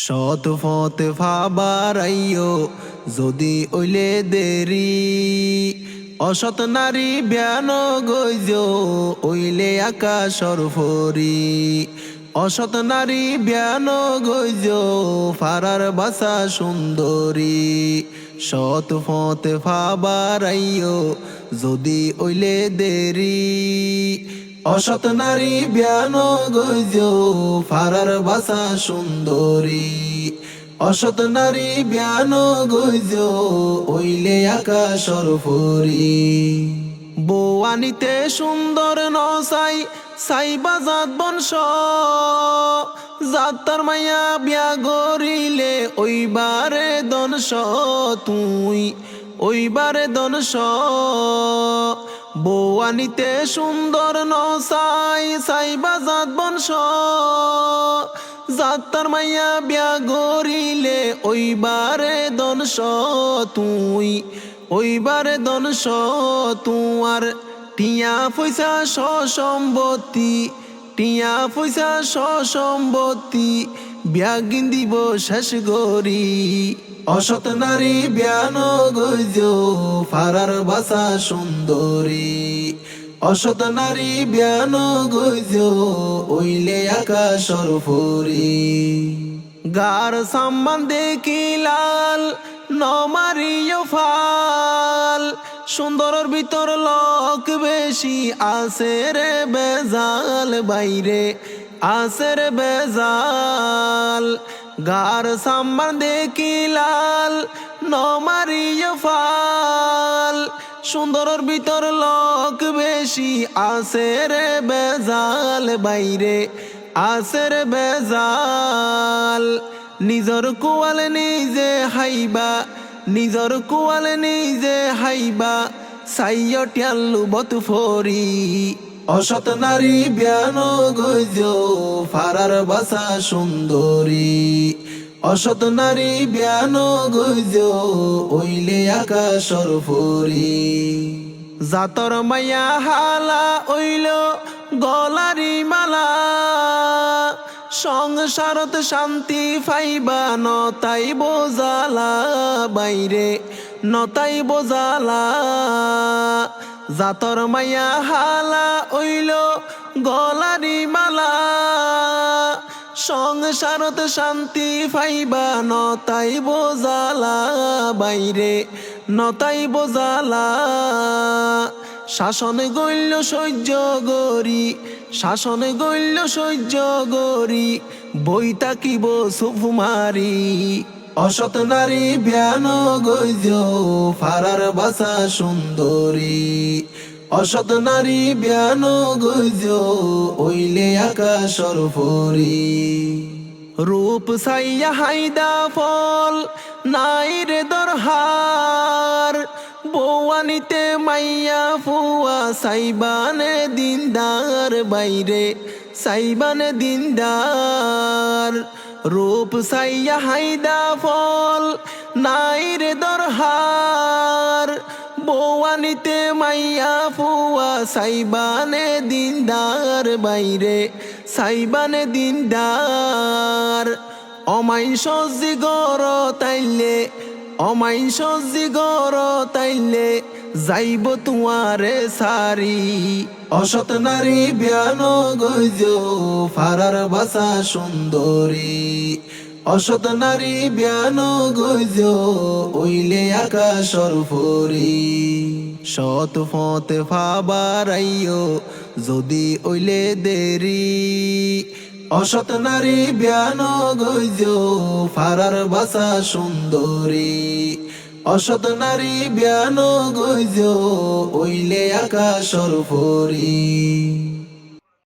শত ফতে ফাবারাইও যদি ওইলে দেরি, অসৎ নারী ব্যান গইজ ওইলে আকাশর ফরি। অসৎ নারী ব্যান গইজ ফারার বাসা সুন্দরী। শত ফতে ফাবারাইও যদি ওইলে দেরি, অসৎ নারী ব্যান গইজ ফারার বাসা সুন্দরী। অসৎ নারী ব্যান গইজ ওইলে আকাশর ফরি। বৌয়ানিতে সুন্দর নসাই সাইবা জাত বংশ, জাতার মায়া বিয়া গরিলে ওইবারে দনস তুই, ওইবারে দনস। বৌয়ানিতে সুন্দর নসাই সাইবা জাত বংশ, জাতার মাইয়া বিয়া গরিলে ওইবারে দনস তুই, ওইবারে দনস। তুয়ার টিয়া পয়সা সম্পত্তি, টিয়া পয়সা সম্পত্তি বিয়া গিন্দিব শেষ গরি। অসৎ নারী ব্যান গইজ ফারার বাসা সুন্দরী। অসৎ নারী ব্যান গইজ ওইলে আকাশর ফরি। গার সাম্মান দেখি লাল নমারিও ফাল, সুন্দরের ভিতর লোক বেশি আছে রে বেজাল, বাইরে আছে রে বেজাল। গার সাম্মান দেখি লাল নমারিও ফাল, সুন্দরের ভিতর লোক বেশি আছে রে বেজাল, বাইরে আছে রে বেজাল। নিজর কোয়াল নিজে হাইবা, নিজর কোয়াল নিজে হাইবা সাইয় টিয়াল্লু বত ফরি। অসৎ নারী ব্যান গইজ ফারার বাসা সুন্দরী। অসৎ নারী ব্যান গইজ ওইলে আকাশর ফরি। জাতর মায়া হালা ওইল গলারি মালা, সংসারত শান্তি পাইবা নতাই বোজালা, বাইরে নতাই বোজালা। জাতর মায়া হালা ওইল গলারি মালা, সংসারত শান্তি পাইবা নতাই বোজালা, বাইরে নতাই বোজালা। শাসন গইল সহ্য গরি, শাসন গইল সহ্য গরি বই তাকিব সুফুমারি। অসৎ নারী ব্যান গইজ ফারার বাসা সুন্দরী। অসৎ নারী ব্যান গইজ ওইলে আকাশর ফরি। রূপ সাইয়া হাইদা ফল নাই রে দরহার, বৌয়ানিতে মাইয়া ফুয়া সাইবানে দিনদার, বাইরে সাইবানে দিনদার। রূপ সাইয়া হাইদা ফল নাই রে দরহার, বৌয়ানিতে মাইয়া ফুয়া সাইবানে দিনদার, বাইরে সাইবানে দিনদার। অমাইন সজ্জি গর তাইলে, অমাইন সজ্জি গর তাইলে যাইব তোমারে সারি। অসৎ নারী ব্যান গইজ ফারার বাসা সুন্দরী। অসৎ নারী ব্যান গইজ ওইলে আকাশর ফরি। শত ফতে ফাবারাইও যদি ওইলে দেরি, অসৎ নারী ব্যান গইজ ফারার বাসা সুন্দরী। অসৎ নারী ব্যান গইজ ওইলে আকাশর ফরি।